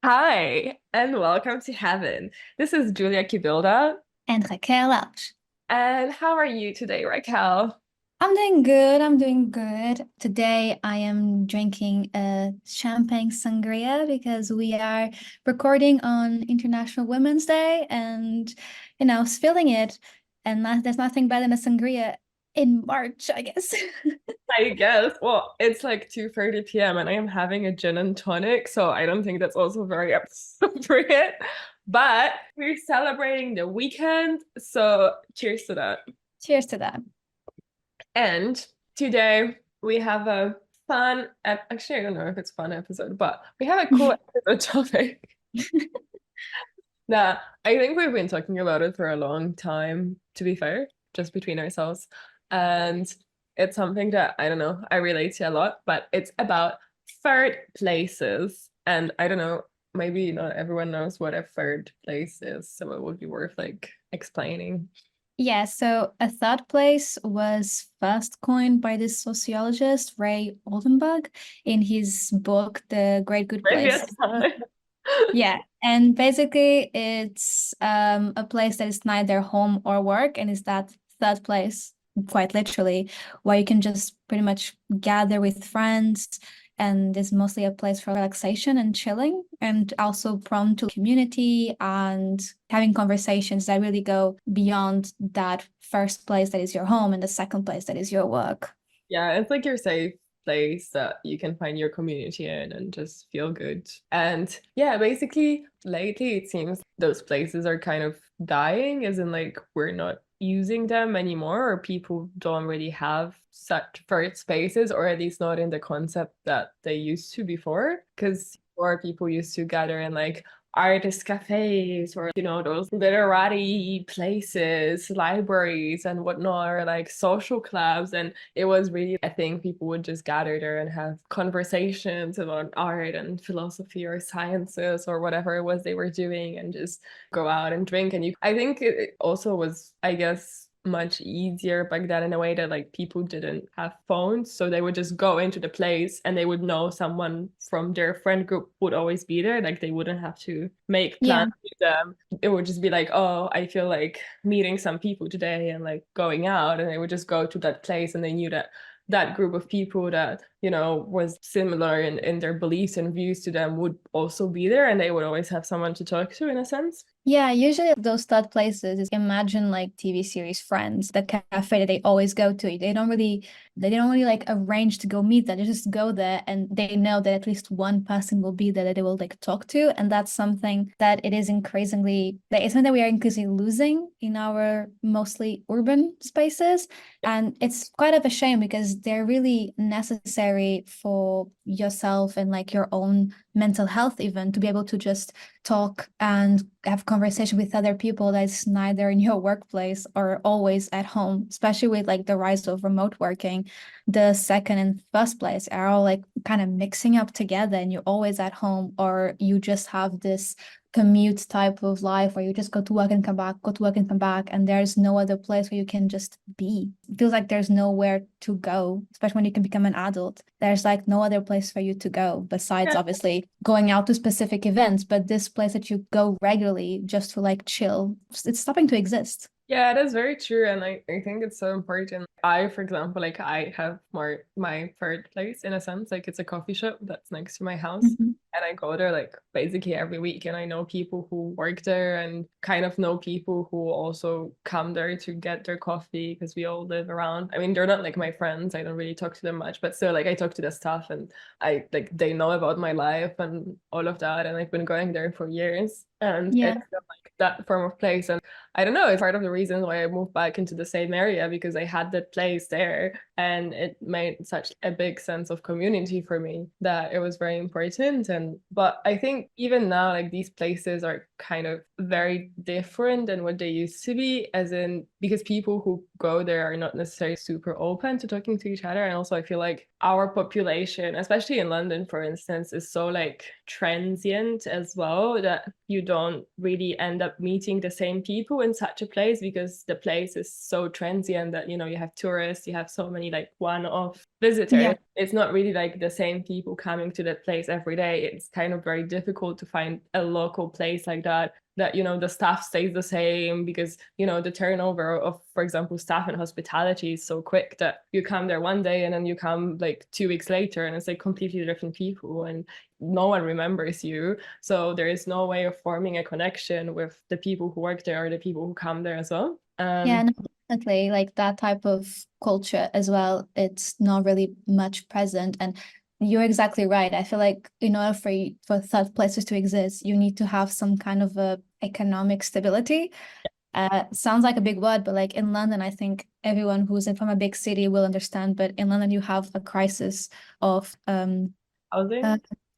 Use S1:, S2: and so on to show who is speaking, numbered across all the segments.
S1: Hi, and welcome to Heaven. This is Julia Kibilda.
S2: And Raquel Welch.
S1: And how are you today, Raquel?
S2: I'm doing good. I'm doing good. Today I am drinking a champagne sangria because we are recording on International Women's Day and, feeling it. And there's nothing better than a sangria in March, I guess.
S1: I guess. Well, it's like 2:30 p.m. and I am having a gin and tonic, so I don't think that's also very appropriate. But we're celebrating the weekend, so cheers to that.
S2: Cheers to that.
S1: And today we have a actually, I don't know if it's fun episode, but we have a cool episode topic. Nah, I think we've been talking about it for a long time, to be fair, just between ourselves. And it's something that I don't know, I relate to a lot, but it's about third places. And I don't know, maybe not everyone knows what a third place is, so it would be worth like explaining.
S2: Yeah, so a third place was first coined by this sociologist, Ray Oldenburg, in his book, The Great Good Place.
S1: Previous time.
S2: Yeah, and basically it's a place that is neither home or work, and is that third place, quite literally, where you can just pretty much gather with friends, and is mostly a place for relaxation and chilling, and also prone to community and having conversations that really go beyond that first place that is your home and the second place that is your work.
S1: Yeah, it's like your safe place that you can find your community in and just feel good. And yeah, basically, lately it seems those places are kind of dying, as in like we're not using them anymore, or people don't really have such third spaces, or at least not in the concept that they used to before. Because before people used to gather in like artist cafes or those literary places, libraries and whatnot, or like social clubs, and it was really a thing. People would just gather there and have conversations about art and philosophy or sciences or whatever it was they were doing, and just go out and drink. And I think it also was, I guess, much easier back then, in a way that like people didn't have phones, so they would just go into the place and they would know someone from their friend group would always be there. Like they wouldn't have to make
S2: Yeah.
S1: plans with them. It would just be like, oh, I feel like meeting some people today and like going out, and they would just go to that place, and they knew that that group of people that was similar in their beliefs and views to them would also be there, and they would always have someone to talk to, in a sense.
S2: Yeah, usually those third places is, imagine like TV series Friends, the cafe that they always go to. They don't really like arrange to go meet them. They just go there and they know that at least one person will be there that they will like talk to. And that's something that it's something that we are increasingly losing in our mostly urban spaces. And it's quite of a shame because they're really necessary for yourself and like your own mental health, even to be able to just talk and have conversation with other people that's neither in your workplace or always at home, especially with like the rise of remote working. The second and first place are all like kind of mixing up together, and you're always at home, or you just have this commute type of life where you just go to work and come back, go to work and come back, and there's no other place where you can just be. It feels like there's nowhere to go, especially when you can become an adult. There's like no other place for you to go besides obviously going out to specific events, but this place that you go regularly just to like chill, it's stopping to exist.
S1: Yeah, that's very true. And I think it's so important. For example, like I have my third place, in a sense. Like it's a coffee shop that's next to my house.
S2: Mhm.
S1: And I go there like basically every week. And I know people who work there, and kind of know people who also come there to get their coffee, because we all live around. I mean, they're not like my friends. I don't really talk to them much, but still, like I talk to the staff, and I like they know about my life and all of that. And I've been going there for years. And it's
S2: Yeah.
S1: still like that form of place. And I don't know, it's part of the reasons why I moved back into the same area, because I had that place there, and it made such a big sense of community for me that it was very important. And but I think even now, like these places are kind of very different than what they used to be, as in because people who go there are not necessarily super open to talking to each other. And also I feel like our population, especially in London, for instance, is so like transient as well, that you don't really end up meeting the same people in such a place, because the place is so transient that, you know, you have tourists, you have so many like one-off visitors.
S2: Yeah.
S1: It's not really like the same people coming to that place every day. It's kind of very difficult to find a local place like that, you know, the staff stays the same, because, you know, the turnover of, for example, staff in hospitality is so quick that you come there one day and then you come like 2 weeks later and it's like completely different people and no one remembers you. So there is no way of forming a connection with the people who work there or the people who come there as well.
S2: Yeah, no, definitely. Like that type of culture as well, it's not really much present. And you're exactly right. I feel like in order for third places to exist, you need to have some kind of a economic stability. Sounds like a big word, but like in London, I think everyone who's from a big city will understand. But in London, you have a crisis of
S1: Housing.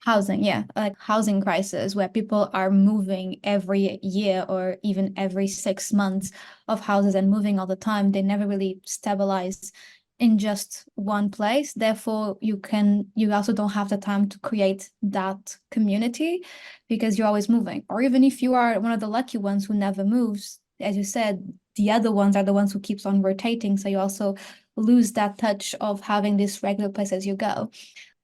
S2: housing, yeah, like housing crisis where people are moving every year or even every 6 months of houses and moving all the time. They never really stabilize in just one place. Therefore, you also don't have the time to create that community because you're always moving. Or even if you are one of the lucky ones who never moves, as you said, the other ones are the ones who keeps on rotating. So you also lose that touch of having this regular place as you go.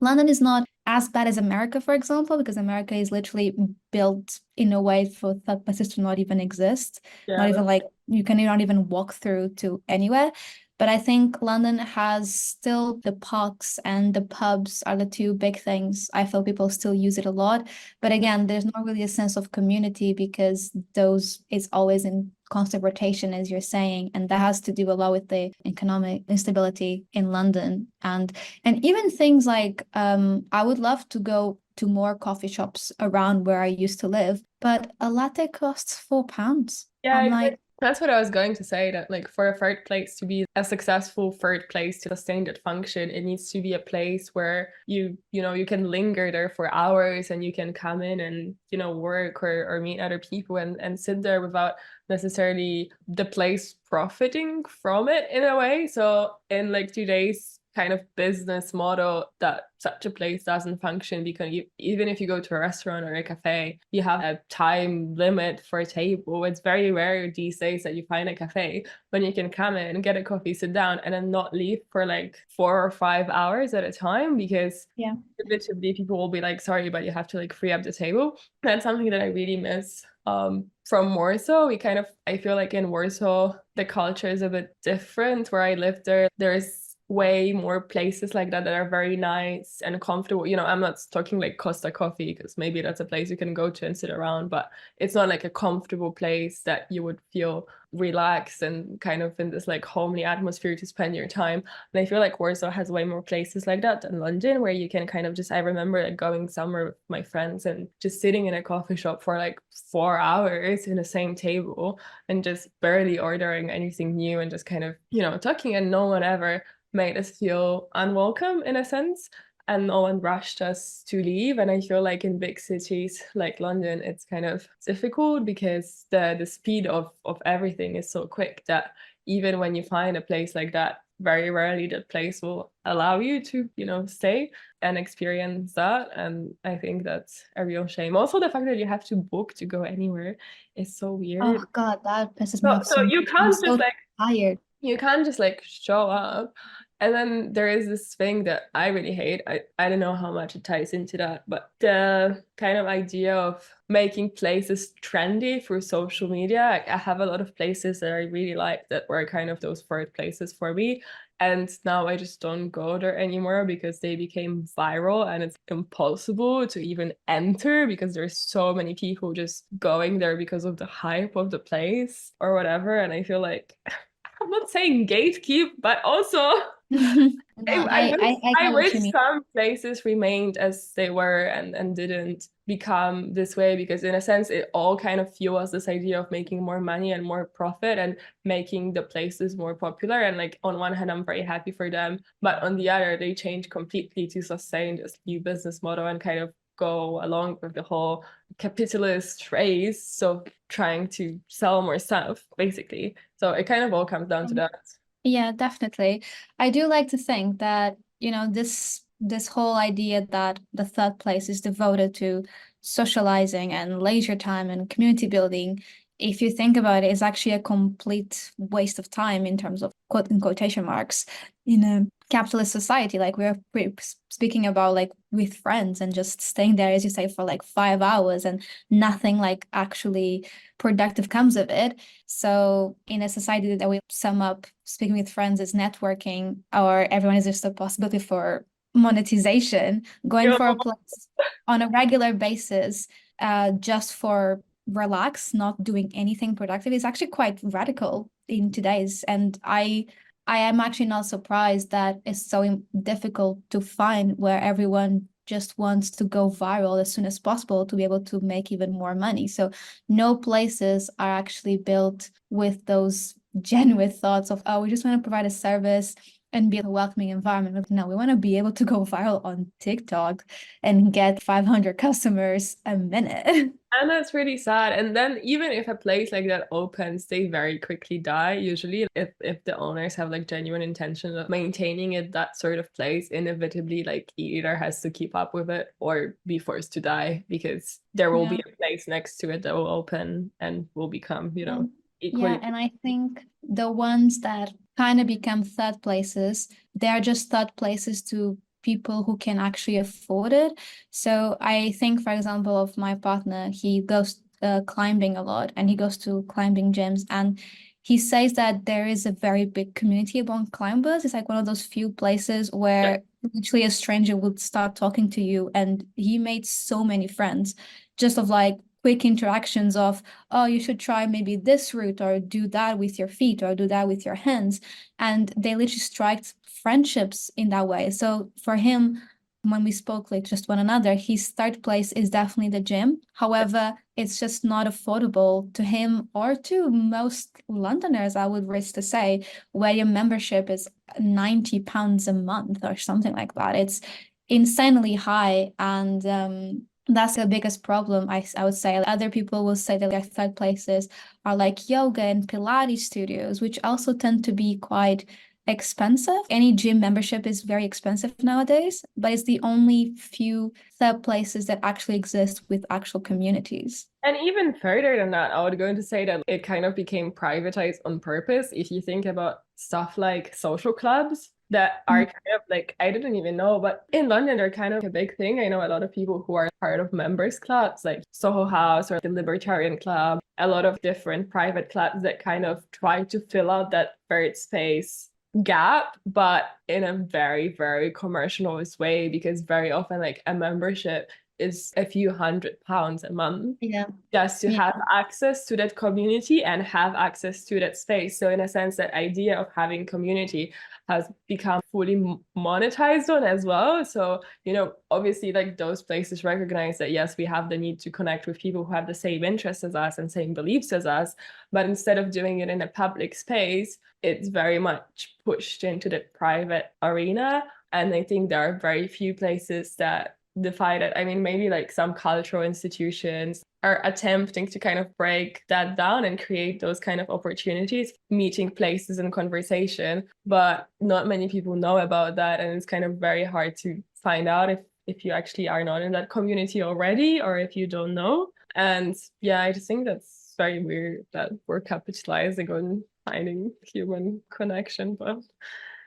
S2: London is not as bad as America, for example, because America is literally built in a way for third places to not even exist. Not
S1: Yeah.
S2: even like you can not even walk through to anywhere. But I think London has still the parks and the pubs are the two big things. I feel people still use it a lot. But again, there's not really a sense of community because those is always in constant rotation, as you're saying. And that has to do a lot with the economic instability in London. And even things like I would love to go to more coffee shops around where I used to live, but a latte costs £4.
S1: Yeah,
S2: I'm
S1: exactly.
S2: like,
S1: That's what I was going to say, that like for a third place to be a successful third place to sustain that function, it needs to be a place where you know, you can linger there for hours and you can come in and, you know, work or meet other people and sit there without necessarily the place profiting from it in a way. So in like today's kind of business model, that such a place doesn't function, because even if you go to a restaurant or a cafe, you have a time limit for a table. It's very rare these days that you find a cafe when you can come in, get a coffee, sit down, and then not leave for like 4 or 5 hours at a time, because
S2: yeah.
S1: inevitably people will be like, sorry, but you have to like free up the table. That's something that I really miss from Warsaw. I feel like in Warsaw the culture is a bit different. Where I lived there's way more places like that are very nice and comfortable. You know, I'm not talking like Costa Coffee, because maybe that's a place you can go to and sit around, but it's not like a comfortable place that you would feel relaxed and kind of in this like homely atmosphere to spend your time. And I feel like Warsaw has way more places like that than London, where you can kind of just, I remember like going somewhere with my friends and just sitting in a coffee shop for like 4 hours in the same table and just barely ordering anything new and just kind of, you know, talking, and no one ever made us feel unwelcome in a sense, and no one rushed us to leave. And I feel like in big cities like London, it's kind of difficult because the speed of everything is so quick that even when you find a place like that, very rarely that place will allow you to, you know, stay and experience that. And I think that's a real shame. Also, the fact that you have to book to go anywhere is so weird.
S2: Oh God, that pisses me
S1: So
S2: off so much.
S1: you
S2: I'm
S1: can't just
S2: so
S1: like
S2: tired.
S1: show up. And then there is this thing that I really hate. I don't know how much it ties into that, but the kind of idea of making places trendy through social media. I have a lot of places that I really like that were kind of those third places for me. And now I just don't go there anymore because they became viral and it's impossible to even enter because there's so many people just going there because of the hype of the place or whatever. And I feel like I'm not saying gatekeep, but also
S2: No, I
S1: I
S2: get what you
S1: wish
S2: mean.
S1: some places remained as they were and didn't become this way, because in a sense it all kind of fuels this idea of making more money and more profit and making the places more popular. And like on one hand, I'm very happy for them, but on the other, they change completely to sustain this new business model and kind of go along with the whole capitalist race, so trying to sell more stuff, basically. So it kind of all comes down to that.
S2: Yeah, definitely. I do like to think that, this whole idea that the third place is devoted to socializing and leisure time and community building, if you think about it, is actually a complete waste of time in terms of quote in quotation marks in a capitalist society. Like speaking about like with friends and just staying there, as you say, for like 5 hours and nothing like actually productive comes of it. So in a society that we sum up speaking with friends is networking, or everyone is just a possibility for monetization, going
S1: Yo,
S2: for a place on a regular basis, just for relax, not doing anything productive is actually quite radical in today's. And I am actually not surprised that it's so difficult to find where everyone just wants to go viral as soon as possible to be able to make even more money. So no places are actually built with those genuine thoughts of, oh, we just want to provide a service and be a welcoming environment. No, we want to be able to go viral on TikTok and get 500 customers a minute.
S1: and that's really sad. And then even if a place like that opens, they very quickly die. Usually, if the owners have like genuine intention of maintaining it, that sort of place inevitably like either has to keep up with it or be forced to die, because there will
S2: Yeah.
S1: be a place next to it that will open and will become,
S2: Yeah,
S1: equally.
S2: and I think the ones that kind of become third places, they are just third places to people who can actually afford it. So I think, for example, of my partner, he goes climbing a lot and he goes to climbing gyms, and he says that there is a very big community among climbers. It's like one of those few places where literally a stranger would start talking to you, and he made so many friends just of like quick interactions of, oh, you should try maybe this route or do that with your feet or do that with your hands. And they literally strike friendships in that way. So for him, when we spoke like just one another, his third place is definitely the gym. However, it's just not affordable to him or to most Londoners, I would risk to say, where your membership is £90 a month or something like that. It's insanely high. And that's the biggest problem, I would say. Other people will say that their third places are like yoga and Pilates studios, which also tend to be quite expensive. Any gym membership is very expensive nowadays, but it's the only few third places that actually exist with actual communities.
S1: And even further than that, I would go to say that it kind of became privatized on purpose. If you think about stuff like social clubs that are kind of like, I didn't even know, but in London, they're kind of a big thing. I know a lot of people who are part of members clubs like Soho House or the Libertarian Club, a lot of different private clubs that kind of try to fill out that third space gap, but in a very, very commercialist way, because very often like a membership is a few £100 a month
S2: Yeah.
S1: just to
S2: Yeah.
S1: have access to that community and have access to that space. So in a sense, that idea of having community has become fully monetized on as well. So, obviously like those places recognize that, yes, we have the need to connect with people who have the same interests as us and same beliefs as us. But instead of doing it in a public space, it's very much pushed into the private arena. And I think there are very few places that defy that. I mean, maybe like some cultural institutions are attempting to kind of break that down and create those kind of opportunities, meeting places and conversation, but not many people know about that. And it's kind of very hard to find out if you actually are not in that community already, or if you don't know. And yeah, I just think that's very weird that we're capitalizing on finding human connection, but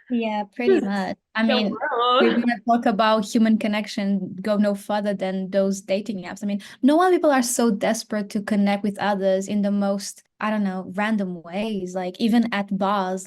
S2: Yeah, pretty much. I
S1: the
S2: mean, we're
S1: world.
S2: gonna talk about human connection, go no further than those dating apps. I mean, no wonder people are so desperate to connect with others in the most, I don't know, random ways. Like even at bars,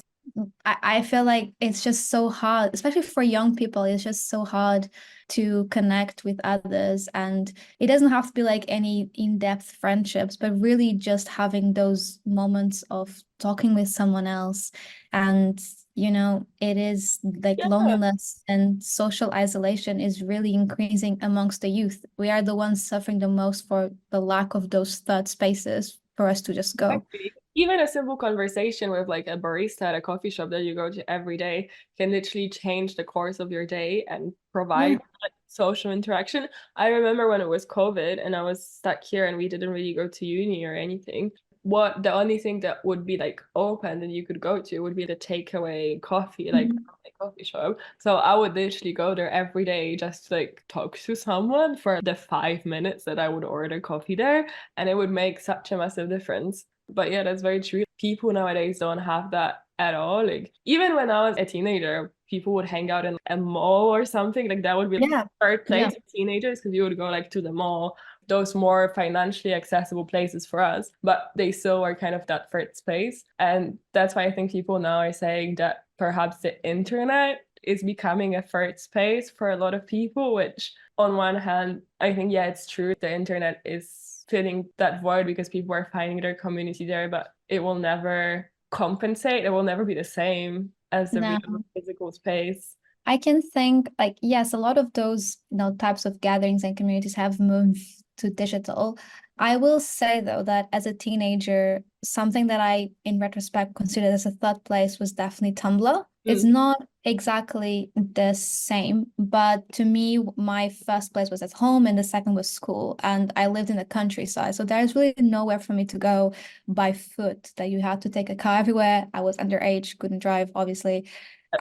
S2: I feel like it's just so hard, especially for young people. It's just so hard to connect with others. And it doesn't have to be like any in-depth friendships, but really just having those moments of talking with someone else. And it is like
S1: Yeah.
S2: loneliness and social isolation is really increasing amongst the youth. We are the ones suffering the most for the lack of those third spaces for us to just go.
S1: Exactly. Even a simple conversation with like a barista at a coffee shop that you go to every day can literally change the course of your day and
S2: Yeah.
S1: provide social interaction. I remember when it was COVID and I was stuck here and we didn't really go to uni or anything. What the only thing that would be like open and you could go to would be the takeaway coffee, like
S2: Mhm.
S1: coffee shop. So I would literally go there every day just to like talk to someone for the 5 minutes that I would order coffee there, and it would make such a massive difference. But yeah, that's very true. People nowadays don't have that at all. Like even when I was a teenager, people would hang out in a mall or something. Like that would be like
S2: Yeah,
S1: the third
S2: yeah.
S1: place for teenagers because you would go like to the mall, those more financially accessible places for us, but they still are kind of that third space. And that's why I think people now are saying that perhaps the internet is becoming a third space for a lot of people, which on one hand, I think, yeah, it's true. The internet is filling that void because people are finding their community there, but it will never compensate. It will never be the same as the
S2: No.
S1: real physical space.
S2: I can think like yes, a lot of those types of gatherings and communities have moved to digital. I will say though that as a teenager, something that I in retrospect considered as a third place was definitely Tumblr. It's
S1: Mm.
S2: not exactly the same, but to me, my first place was at home and the second was school. And I lived in the countryside. So there's really nowhere for me to go by foot, that you had to take a car everywhere. I was underage, couldn't drive, obviously.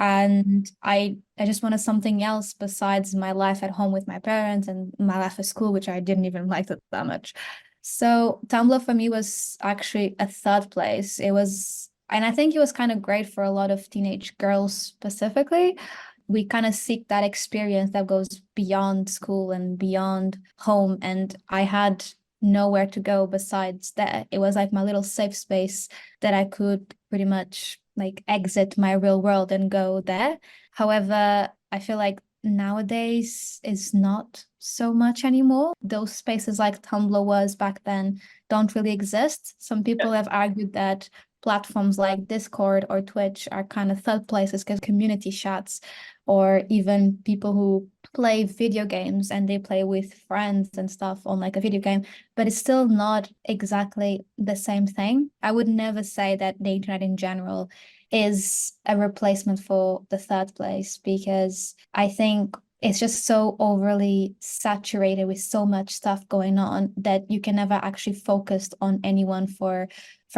S2: And I just wanted something else besides my life at home with my parents and my life at school, which I didn't even like that much. So Tumblr for me was actually a third place. It was, and I think it was kind of great for a lot of teenage girls specifically. We kind of seek that experience that goes beyond school and beyond home. And I had nowhere to go besides that. It was like my little safe space that I could pretty much like exit my real world and go there. However, I feel like nowadays is not so much anymore. Those spaces like Tumblr was back then don't really exist. Some people have argued that platforms like Discord or Twitch are kind of third places because community chats, or even people who play video games and they play with friends and stuff on like a video game, but it's still not exactly the same thing. I would never say that the internet in general is a replacement for the third place, because I think it's just so overly saturated with so much stuff going on that you can never actually focus on anyone for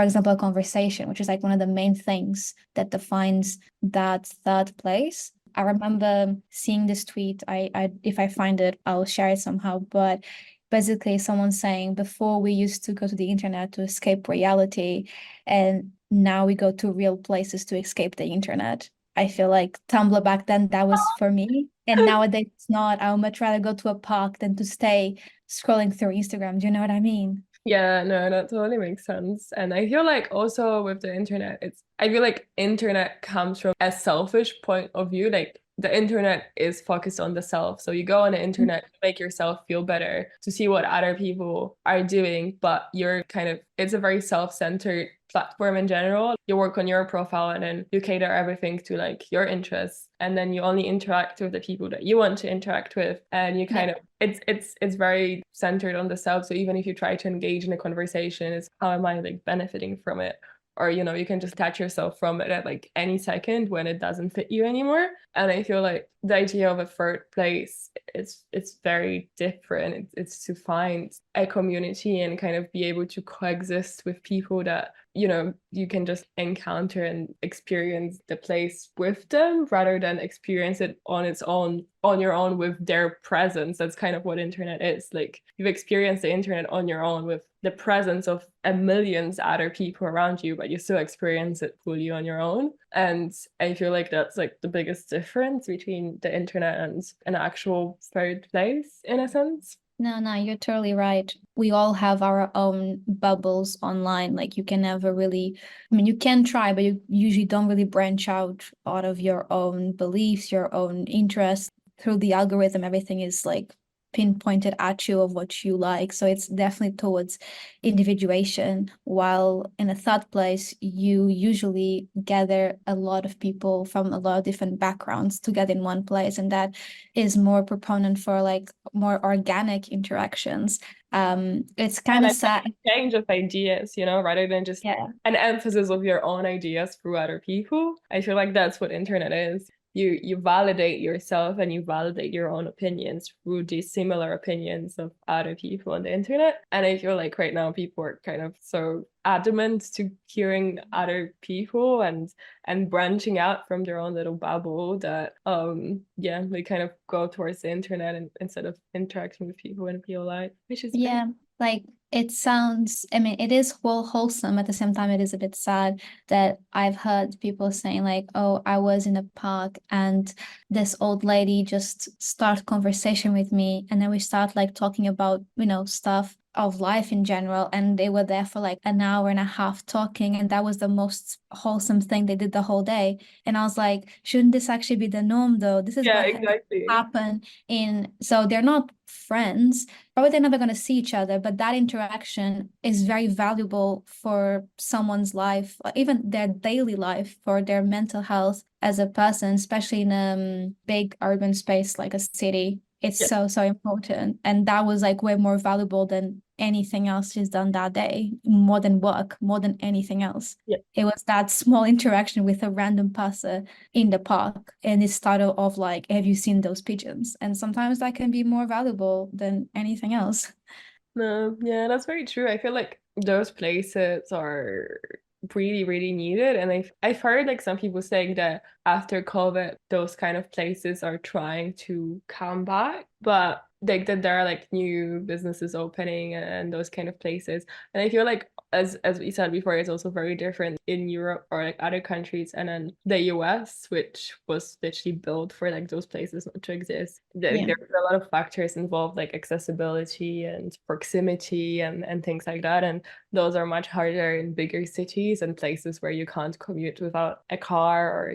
S2: example, a conversation, which is like one of the main things that defines that third place. I remember seeing this tweet. I if I find it, I'll share it somehow. But basically, someone saying before we used to go to the internet to escape reality, and now we go to real places to escape the internet. I feel like Tumblr back then, that was for me. And nowadays it's not. I would much rather go to a park than to stay scrolling through Instagram. Do you know what I mean?
S1: Yeah, no, that totally makes sense. And I feel like also with the internet, I feel like internet comes from a selfish point of view. Like the internet is focused on the self. So you go on the internet to make yourself feel better, to see what other people are doing, but it's a very self-centered platform in general. You work on your profile and then you cater everything to like your interests. And then you only interact with the people that you want to interact with. And you
S2: Yeah.
S1: kind of it's very centered on the self. So even if you try to engage in a conversation, it's how am I like benefiting from it? Or you can just detach yourself from it at like any second when it doesn't fit you anymore. And I feel like the idea of a third place, it's very different. It's to find a community and kind of be able to coexist with people that you can just encounter and experience the place with them rather than experience it on its own, on your own with their presence. That's kind of what internet is. Like you've experienced the internet on your own with the presence of a millions other people around you, but you still experience it fully on your own. And I feel like that's like the biggest difference between the internet and an actual third place in a sense.
S2: No, you're totally right. We all have our own bubbles online. Like you can never really, I mean, you can try, but you usually don't really branch out of your own beliefs, your own interests. Through the algorithm, everything is like pinpointed at you of what you like. So it's definitely towards individuation. While in a third place, you usually gather a lot of people from a lot of different backgrounds together in one place. And that is more proponent for like more organic interactions. It's kind
S1: And
S2: of
S1: like
S2: sad.
S1: exchange of ideas, rather than just
S2: Yeah.
S1: an emphasis of your own ideas through other people. I feel like that's what internet is. you validate yourself and you validate your own opinions through the similar opinions of other people on the internet. And I feel like right now people are kind of so adamant to hearing other people and branching out from their own little bubble that yeah, they kind of go towards the internet instead of interacting with people in real life, which is great.
S2: Yeah, like it sounds, I mean, it is wholesome. At the same time, it is a bit sad that I've heard people saying, like, oh, I was in a park and this old lady just start conversation with me. And then we start like talking about, stuff of life in general. And they were there for like an hour and a half talking. And that was the most wholesome thing they did the whole day. And I was like, shouldn't this actually be the norm, though? This is
S1: Yeah,
S2: what
S1: exactly.
S2: happen in, so they're not friends. Probably they're never going to see each other, but that interaction is very valuable for someone's life, even their daily life, for their mental health as a person, especially in a big urban space like a city. It's
S1: Yeah.
S2: so important. And that was like way more valuable than anything else she's done that day, more than work, more than anything else.
S1: Yeah.
S2: It was that small interaction with a random person in the park, and it started off like, have you seen those pigeons? And sometimes that can be more valuable than anything else.
S1: No, yeah, that's very true. I feel like those places are really, really needed. And I've heard like some people saying that after COVID, those kind of places are trying to come back, but like that there are like new businesses opening and those kind of places. And I feel like as we said before, it's also very different in Europe or like other countries, and then the US, which was literally built for like those places not to exist. Like,
S2: Yeah.
S1: there's a lot of factors involved, like accessibility and proximity and things like that. And those are much harder in bigger cities and places where you can't commute without a car or,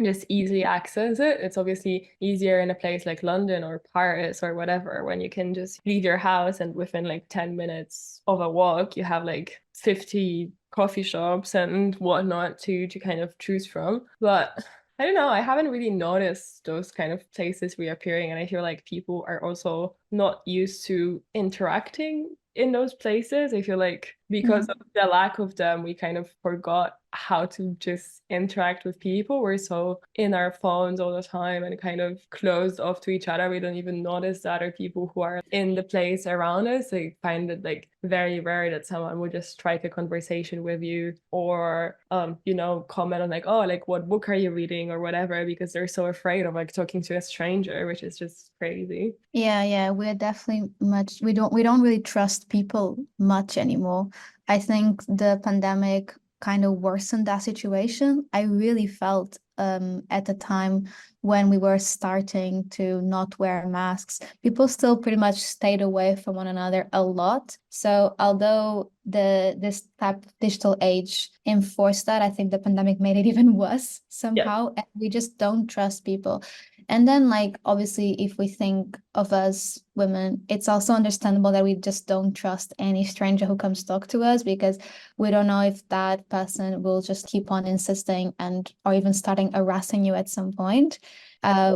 S1: just easily access it. It's obviously easier in a place like London or Paris or whatever, when you can just leave your house and within like 10 minutes of a walk, you have like 50 coffee shops and whatnot to kind of choose from. But I don't know, I haven't really noticed those kind of places reappearing. And I feel like people are also not used to interacting in those places. I feel like because
S2: Mm.
S1: of the lack of them, we kind of forgot how to just interact with people. We're so in our phones all the time and kind of closed off to each other. We don't even notice the other people who are in the place around us. I find it like very rare that someone would just strike a conversation with you or comment on like, oh, like what book are you reading or whatever, because they're so afraid of like talking to a stranger, which is just crazy.
S2: Yeah, we're definitely we don't really trust people much anymore. I think the pandemic kind of worsened that situation. I really felt at the time when we were starting to not wear masks, people still pretty much stayed away from one another a lot. So although this type of digital age enforced that, I think the pandemic made it even worse
S1: Yeah.
S2: somehow. And we just don't trust people. And then, like, obviously, if we think of us women, it's also understandable that we just don't trust any stranger who comes talk to us, because we don't know if that person will just keep on insisting and or even starting harassing you at some point.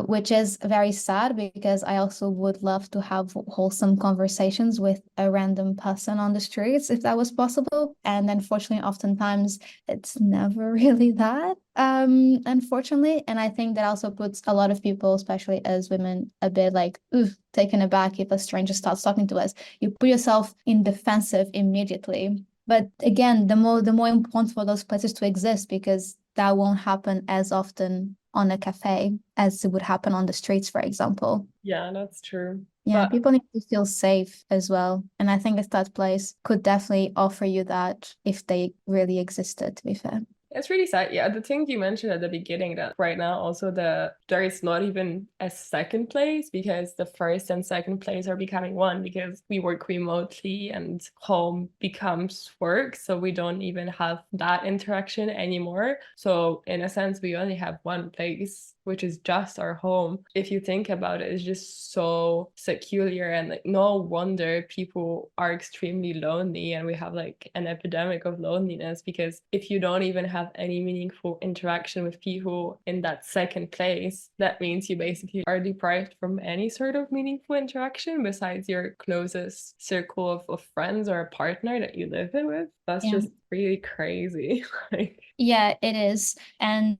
S2: Which is very sad, because I also would love to have wholesome conversations with a random person on the streets if that was possible. And unfortunately, oftentimes it's never really that, unfortunately. And I think that also puts a lot of people, especially as women, a bit like, ooh, taken aback if a stranger starts talking to us. You put yourself in defensive immediately. But again, the more important for those places to exist, because that won't happen as often on a cafe as it would happen on the streets, for example.
S1: Yeah, that's true.
S2: Yeah,
S1: But
S2: people need to feel safe as well. And I think a third place could definitely offer you that if they really existed, to be fair.
S1: it's really sad. Yeah, the thing you mentioned at the beginning, that right now also there is not even a second place, because the first and second place are becoming one, because we work remotely and home becomes work. So we don't even have that interaction anymore. So in a sense, we only have one place, which is just our home. If you think about it, it's just so secure, and like no wonder people are extremely lonely, and we have like an epidemic of loneliness, because if you don't even have any meaningful interaction with people in that second place, that means you basically are deprived from any sort of meaningful interaction besides your closest circle of friends or a partner that you live in with. That's
S2: Yeah.
S1: just really crazy. Like,
S2: Yeah, it is. And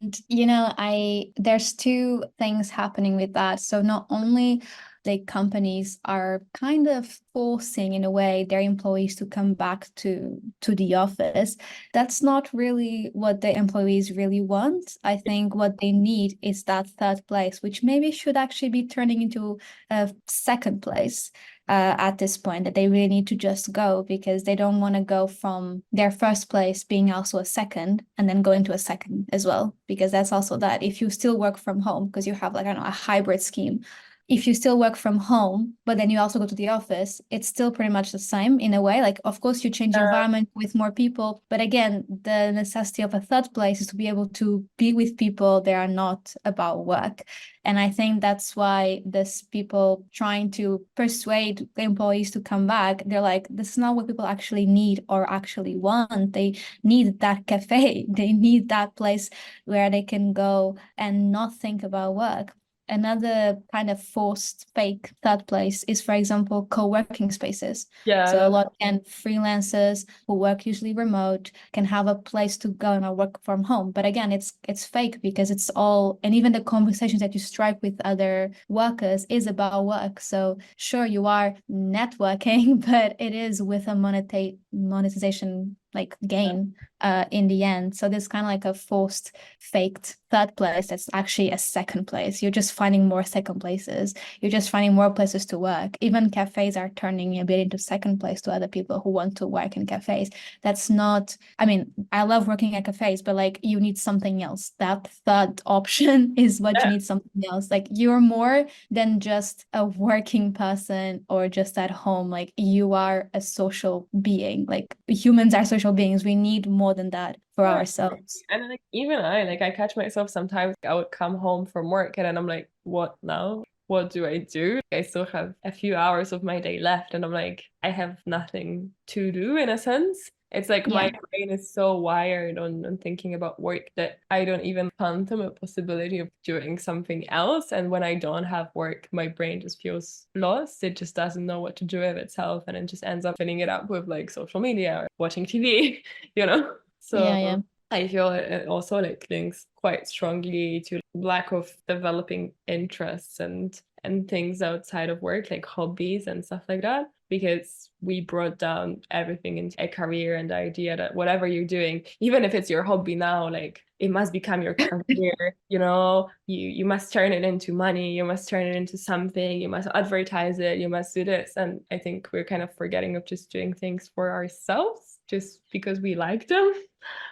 S2: there's two things happening with that. So not only the companies are kind of forcing in a way their employees to come back to the office. That's not really what the employees really want. I think what they need is that third place, which maybe should actually be turning into a second place at this point, that they really need to just go because they don't want to go from their first place being also a second and then go into a second as well, because that's also that if you still work from home because you have like, I don't know, a hybrid scheme. If you still work from home, but then you also go to the office, it's still pretty much the same in a way. Like, of course, you change the environment with more people, but again, the necessity of a third place is to be able to be with people that are not about work. And I think that's why this people trying to persuade the employees to come back, they're like, this is not what people actually need or actually want. They need that cafe. They need that place where they can go and not think about work. Another kind of forced fake third place is, for example, co-working spaces. So a lot of freelancers who work usually remote can have a place to go and work from home. But again, it's fake because it's all, and even the conversations that you strike with other workers is about work. So sure, you are networking, but it is with a monetization like gain in the end. So there's kind of like a forced faked third place that's actually a second place. You're just finding more second places. You're just finding more places to work. Even cafes are turning a bit into second place to other people who want to work in cafes. That's not, I mean, I love working at cafes, but like you need something else. That third option is what you need, something else. Like you're more than just a working person or just at home. Like you are a social being. Like humans are social beings. We need more than that for ourselves.
S1: and like even I catch myself sometimes. I would come home from work and then I'm like, what now? What do I do? I still have a few hours of my day left, and I'm like, I have nothing to do in a sense. It's like my brain is so wired on thinking about work that I don't even fathom a possibility of doing something else. And when I don't have work, my brain just feels lost. It just doesn't know what to do with itself, and it just ends up filling it up with like social media or watching TV, you know?
S2: Yeah.
S1: So I feel it also like links quite strongly to lack of developing interests and things outside of work, like hobbies and stuff like that, because we brought down everything into a career and the idea that whatever you're doing, even if it's your hobby now, like it must become your career, you must turn it into money, you must turn it into something, you must advertise it, you must do this. And I think we're kind of forgetting of just doing things for ourselves just because we like them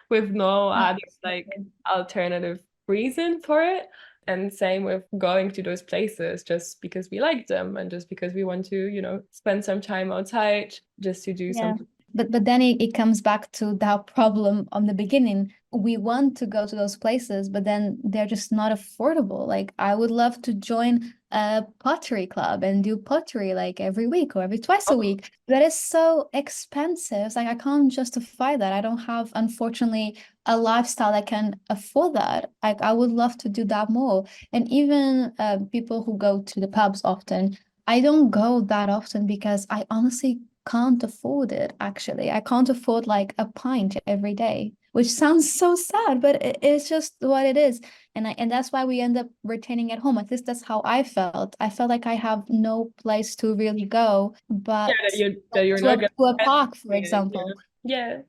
S1: with no other like alternative reason for it. And same with going to those places just because we like them and just because we want to, spend some time outside just to do something.
S2: But then it comes back to that problem on the beginning. We want to go to those places, but then they're just not affordable. Like I would love to join a pottery club and do pottery like every week or every twice a week. That is so expensive. It's like I can't justify that. I don't have, unfortunately, a lifestyle that can afford that. Like I would love to do that more. And even people who go to the pubs often, I don't go that often because I honestly can't afford it, actually. I can't afford like a pint every day, which sounds so sad, but it's just what it is. And that's why we end up retaining at home. At least that's how I felt. I felt like I have no place to really go, but
S1: that you're not
S2: to a
S1: gonna
S2: park, for example.
S1: yeah.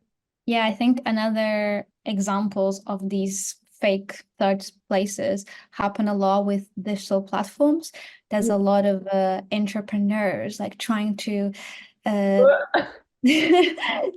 S2: Yeah, I think another examples of these fake third places happen a lot with digital platforms. There's a lot of entrepreneurs like trying to uh,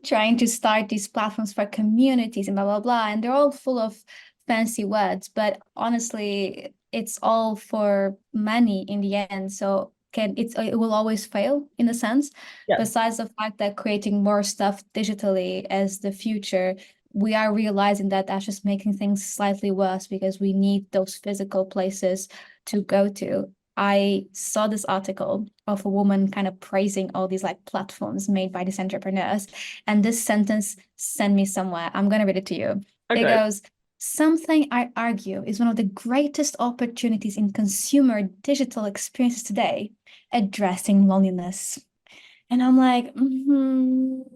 S2: trying to start these platforms for communities and blah blah blah, and they're all full of fancy words, but honestly, it's all for money in the end. So it will always fail in a sense.
S1: Yeah.
S2: Besides the fact that creating more stuff digitally as the future, we are realizing that that's just making things slightly worse because we need those physical places to go to. I saw this article of a woman kind of praising all these like platforms made by these entrepreneurs. And this sentence sent me somewhere. I'm going to read it to you. It goes, something I argue is one of the greatest opportunities in consumer digital experiences today, addressing loneliness. And I'm like,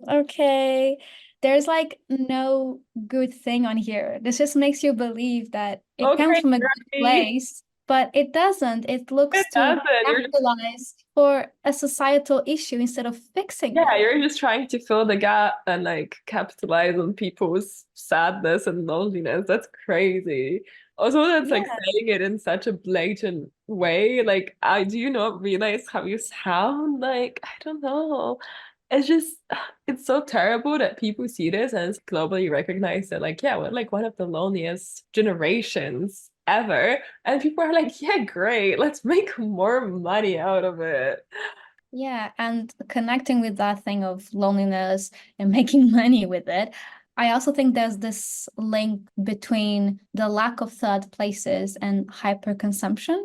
S2: okay. there's like no good thing on here. This just makes you believe that it comes
S1: Okay,
S2: from a good
S1: right.
S2: place, but it doesn't. It
S1: It
S2: looks to
S1: doesn't. You're just
S2: capitalize for a societal issue instead of fixing
S1: yeah,
S2: it.
S1: you're just trying to fill the gap and like capitalize on people's sadness and loneliness. That's crazy. Also, that's like
S2: Yeah.
S1: saying it in such a blatant way. Like, I do you not realize how you sound? Like, I don't know. It's just, it's so terrible that people see this and it's globally recognized that, like, yeah, we're like one of the loneliest generations ever. And people are like, yeah, great, let's make more money out of it.
S2: Yeah, and connecting with that thing of loneliness and making money with it, I also think there's this link between the lack of third places and hyperconsumption.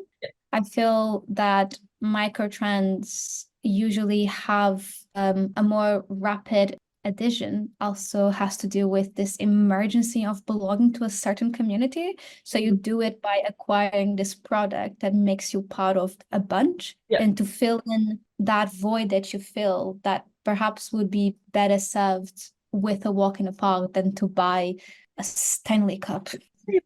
S2: I feel that microtrends usually have a more rapid addition, also has to do with this emergency of belonging to a certain community. So you do it by acquiring this product that makes you part of a bunch,
S1: Yeah.
S2: and to fill in that void that you feel that perhaps would be better served with a walk in the park than to buy a Stanley Cup.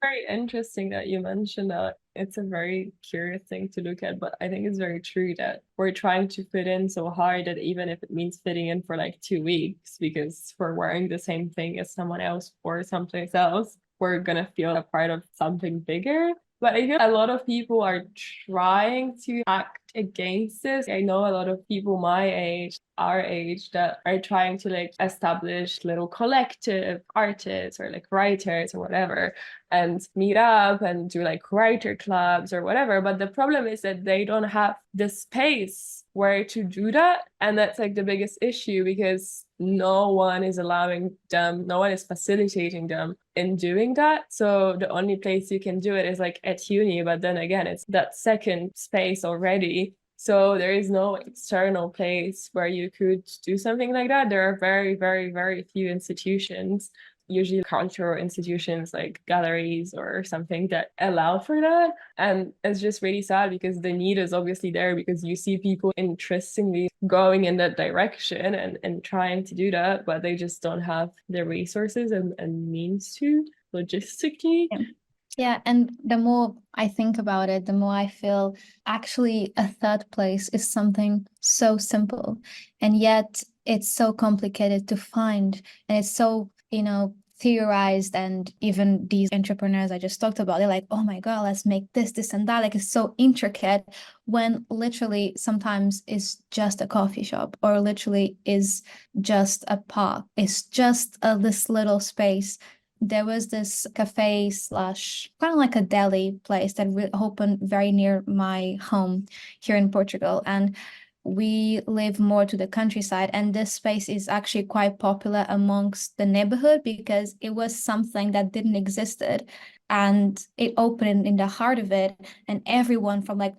S1: Very interesting that you mentioned that. It's a very curious thing to look at, but I think it's very true that we're trying to fit in so hard that even if it means fitting in for like 2 weeks, because we're wearing the same thing as someone else or someplace else, we're gonna feel a part of something bigger. But I feel a lot of people are trying to act against this. I know a lot of people my age, our age, that are trying to like establish little collective artists or like writers or whatever and meet up and do like writer clubs or whatever. But the problem is that they don't have the space where to do that. And that's like the biggest issue because no one is allowing them, no one is facilitating them in doing that. So the only place you can do it is like at uni, but then again, it's that second space already. So there is no external place where you could do something like that. There are very, very, very few institutions, usually cultural institutions like galleries or something that allow for that. And it's just really sad because the need is obviously there because you see people interestingly going in that direction and trying to do that, but they just don't have the resources and means to logistically.
S2: Yeah. Yeah, and the more I think about it, the more I feel actually a third place is something so simple, and yet it's so complicated to find, and it's so, theorized, and even these entrepreneurs I just talked about, they're like, oh my God, let's make this, and that. Like it's so intricate when literally sometimes it's just a coffee shop or literally is just a park. It's just this little space. There was this cafe slash kind of like a deli place that opened very near my home here in Portugal. And we live more to the countryside, and this space is actually quite popular amongst the neighborhood because it was something that didn't existed, and it opened in the heart of it, and everyone from like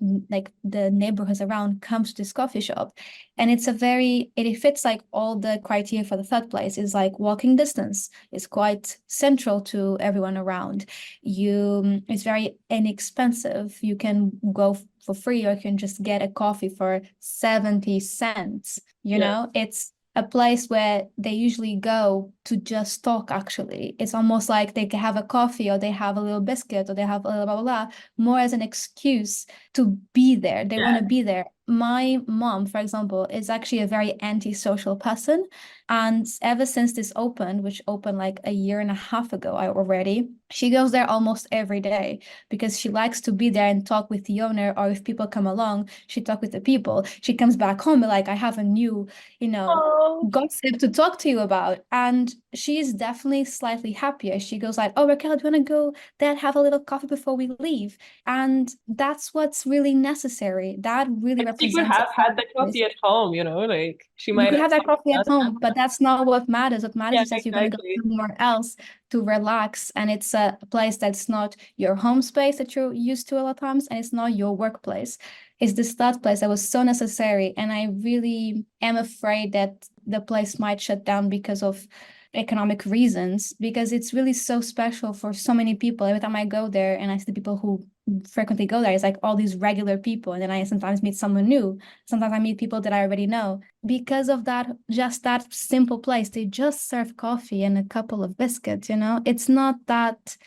S2: the neighborhoods around comes to this coffee shop. And it fits like all the criteria for the third place. Is like walking distance, it's quite central to everyone around you. It's very inexpensive. You can go for free, or you can just get a coffee for 70 cents.
S1: Yeah.
S2: It's a place where they usually go to just talk, actually. It's almost like they have a coffee, or they have a little biscuit, or they have a little blah, blah, blah, more as an excuse to be there. They want to be there. My mom, for example, is actually a very antisocial person. And ever since this opened, which opened like a year and a half ago already, she goes there almost every day because she likes to be there and talk with the owner, or if people come along, she talk with the people. She comes back home like, I have a new,
S1: Oh,
S2: gossip to talk to you about. And she is definitely slightly happier. She goes like, oh, Raquel, do you want to go there, have a little coffee before we leave? And that's what's really necessary. That really
S1: she could
S2: represents a
S1: have had the
S2: place.
S1: coffee at home, like she
S2: You
S1: might
S2: could
S1: have
S2: have that coffee at
S1: done that.
S2: home, but that's not what matters. What matters
S1: Yeah,
S2: is that you're going to go
S1: exactly.
S2: somewhere else to relax. And it's a place that's not your home space that you're used to a lot of times, and it's not your workplace. It's this third place that was so necessary. And I really am afraid that the place might shut down because of economic reasons, because it's really so special for so many people. Every time I go there and I see the people who frequently go there. It's like all these regular people, and then I sometimes meet someone new. Sometimes I meet people that I already know because of that. Just that simple place, they just serve coffee and a couple of biscuits. It's not that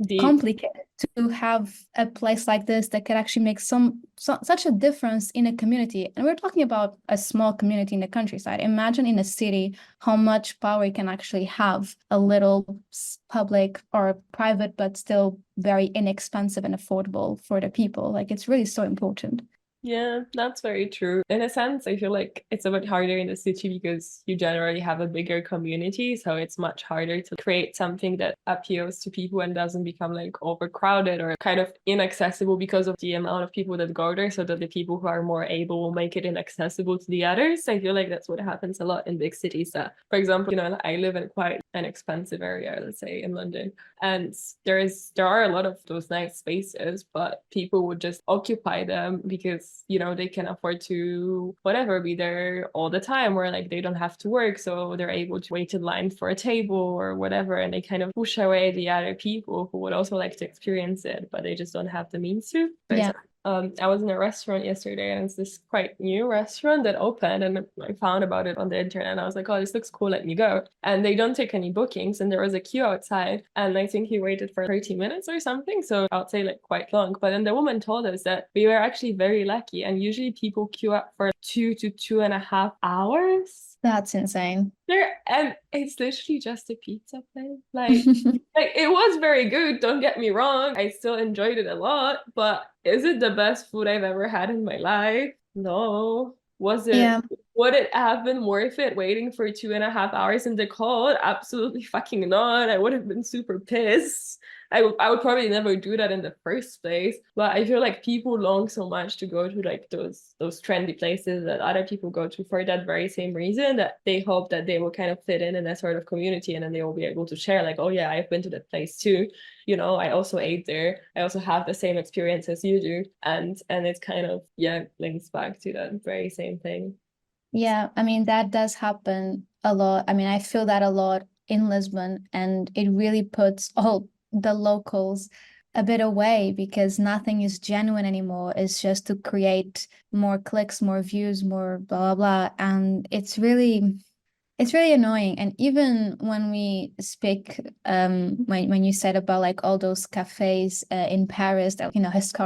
S1: Deep.
S2: complicated to have a place like this that could actually make such a difference in a community. And we're talking about a small community in the countryside. Imagine in a city how much power it can actually have, a little public or private, but still very inexpensive and affordable for the people. Like, it's really so important.
S1: Yeah, that's very true. In a sense, I feel like it's a bit harder in the city because you generally have a bigger community. So it's much harder to create something that appeals to people and doesn't become like overcrowded or kind of inaccessible because of the amount of people that go there, so that the people who are more able will make it inaccessible to the others. I feel like that's what happens a lot in big cities. That, for example, I live in quite an expensive area, let's say in London, and there are a lot of those nice spaces, but people would just occupy them because they can afford to whatever be there all the time, or like they don't have to work, so they're able to wait in line for a table or whatever, and they kind of push away the other people who would also like to experience it, but they just don't have the means to.
S2: Yeah.
S1: I was in a restaurant yesterday, and it's this quite new restaurant that opened, and I found about it on the internet, and I was like, oh, this looks cool, let me go. And they don't take any bookings, and there was a queue outside, and I think he waited for 30 minutes or something, so I'd say like quite long. But then the woman told us that we were actually very lucky, and usually people queue up for 2 to 2.5 hours.
S2: That's insane.
S1: And it's literally just a pizza place. Like it was very good, don't get me wrong. I still enjoyed it a lot, but is it the best food I've ever had in my life? No.
S2: Yeah.
S1: Would it have been worth it waiting for 2.5 hours in the cold? Absolutely fucking not. I would have been super pissed. I would probably never do that in the first place. But I feel like people long so much to go to like those trendy places that other people go to for that very same reason, that they hope that they will kind of fit in a sort of community, and then they will be able to share like, oh yeah, I've been to that place too. I also ate there. I also have the same experience as you do. And it's kind of, yeah, links back to that very same thing.
S2: Yeah, I mean, that does happen a lot. I mean, I feel that a lot in Lisbon, and it really puts all the locals a bit away because nothing is genuine anymore. It's just to create more clicks, more views, more blah, blah, blah. And it's really annoying. And even when we speak, when you said about like all those cafes in Paris that,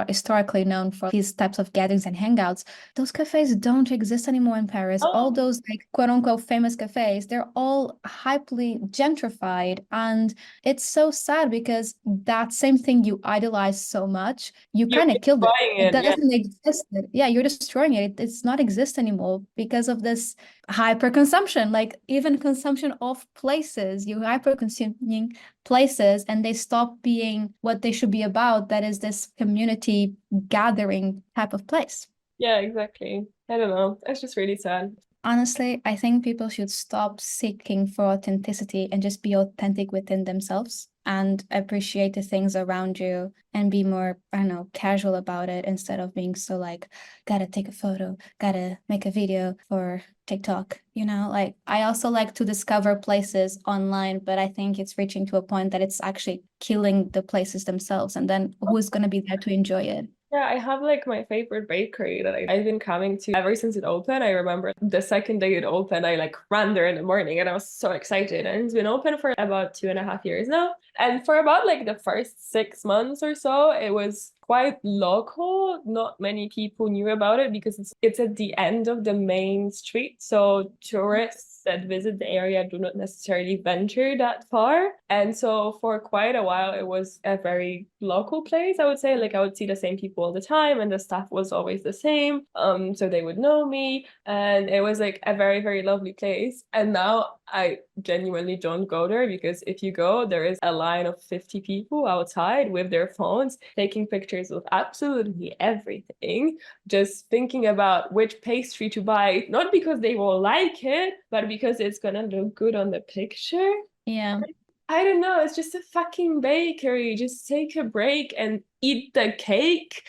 S2: historically known for these types of gatherings and hangouts, those cafes don't exist anymore in Paris.
S1: Oh,
S2: All those like quote unquote famous cafes, they're all hyperly gentrified. And it's so sad because that same thing you idolize so much, you
S1: you're
S2: kind of killed it.
S1: buying
S2: It
S1: it, yeah.
S2: doesn't exist. Yeah, you're destroying it. It's not exist anymore because of this hyper consumption. Like even consumption of places, you hyper consuming places, and they stop being what they should be about, that is this community gathering type of place.
S1: Yeah, exactly. I don't know. It's just really sad.
S2: Honestly, I think people should stop seeking for authenticity and just be authentic within themselves and appreciate the things around you and be more, I don't know, casual about it instead of being so like, gotta take a photo, gotta make a video for TikTok. Like I also like to discover places online, but I think it's reaching to a point that it's actually killing the places themselves. And then who's going to be there to enjoy it?
S1: Yeah, I have like my favorite bakery that I've been coming to ever since it opened. I remember the second day it opened, I like ran there in the morning and I was so excited. And it's been open for about 2.5 years now. And for about like the first 6 months or so, it was quite local. Not many people knew about it because it's at the end of the main street. So tourists that visit the area do not necessarily venture that far. And so for quite a while, it was a very local place, I would say. Like I would see the same people all the time and the staff was always the same. So they would know me, and it was like a very, very lovely place. And now I genuinely don't go there because if you go, there is a line of 50 people outside with their phones taking pictures of absolutely everything, just thinking about which pastry to buy, not because they will like it, but because it's gonna look good on the picture.
S2: Yeah.
S1: I don't know, it's just a fucking bakery. Just take a break and eat the cake.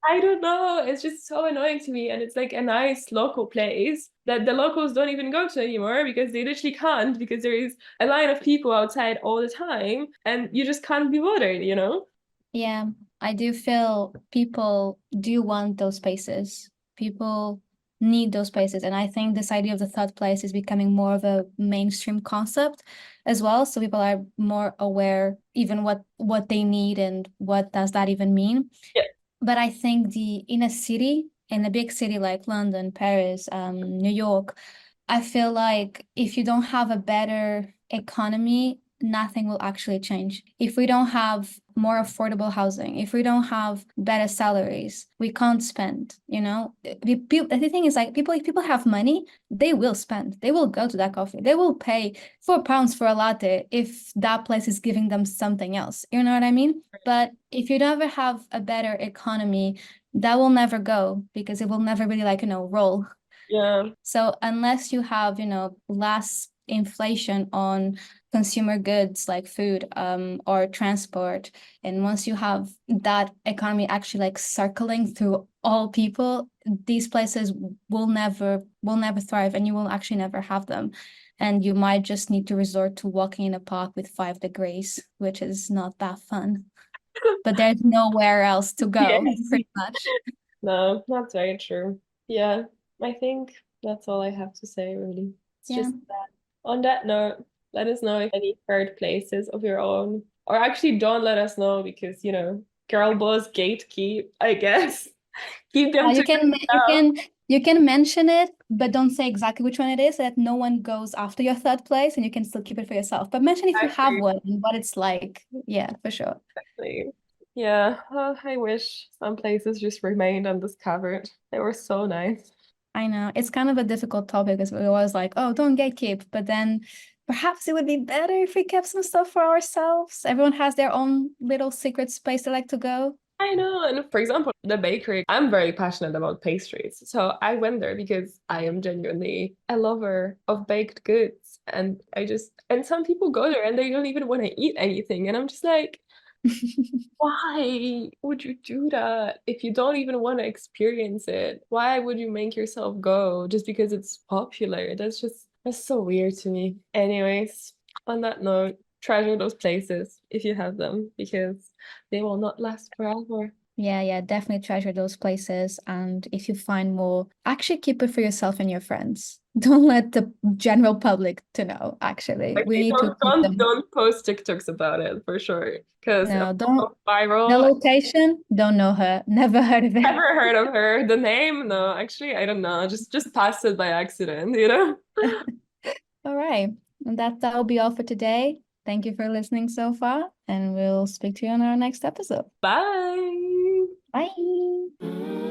S1: I don't know. It's just so annoying to me. And it's like a nice local place that the locals don't even go to anymore because they literally can't, because there is a line of people outside all the time and you just can't be bothered,
S2: Yeah. I do feel people do want those spaces. People need those spaces. And I think this idea of the third place is becoming more of a mainstream concept as well. So people are more aware even what they need and what does that even mean.
S1: Yeah.
S2: But I think in a city, in a big city like London, Paris, New York, I feel like if you don't have a better economy, nothing will actually change. If we don't have more affordable housing, if we don't have better salaries, we can't spend, you know? The thing is like if people have money, they will spend. They will go to that coffee. They will pay £4 for a latte if that place is giving them something else. You know what I mean? But if you never have a better economy, that will never go because it will never really like, roll.
S1: Yeah.
S2: So unless you have, less inflation on consumer goods like food, or transport, and once you have that economy actually like circling through all people, these places will never thrive, and you will actually never have them. And you might just need to resort to walking in a park with 5 degrees, which is not that fun. But there's nowhere else to go,
S1: Yes.
S2: pretty much.
S1: No, that's very true. Yeah, I think that's all I have to say, really. It's
S2: Yeah.
S1: just that. On that note, let us know if any third places of your own, or actually don't let us know because, girl boss gatekeep, I guess. Keep them to
S2: You can
S1: yourself.
S2: you can mention it, but don't say exactly which one it is, so that no one goes after your third place, and you can still keep it for yourself. But mention if you have
S1: Exactly.
S2: one and what it's like. Yeah, for sure.
S1: Exactly. Yeah, I wish some places just remained undiscovered. They were so nice.
S2: I know it's kind of a difficult topic because we're always like, oh, don't gatekeep. But then perhaps it would be better if we kept some stuff for ourselves. Everyone has their own little secret space they like to go.
S1: I know. And for example, the bakery, I'm very passionate about pastries. So I went there because I am genuinely a lover of baked goods. And some people go there and they don't even want to eat anything. And I'm just like, why would you do that if you don't even want to experience it? Why would you make yourself go just because it's popular? That's so weird to me. Anyways, on that note, treasure those places if you have them because they will not last forever.
S2: Yeah, definitely treasure those places. And if you find more, actually keep it for yourself and your friends. Don't let the general public to know, actually. We
S1: Okay,
S2: need to
S1: don't
S2: keep
S1: don't
S2: them.
S1: don't post TikToks about it for sure. Because if
S2: No,
S1: it
S2: don't.
S1: goes
S2: The
S1: viral,
S2: location, don't know her. Never heard of it.
S1: never heard of her. The name, no, actually, I don't know. Just passed it by accident.
S2: All right. And that'll be all for today. Thank you for listening so far, and we'll speak to you on our next episode.
S1: Bye.
S2: Bye.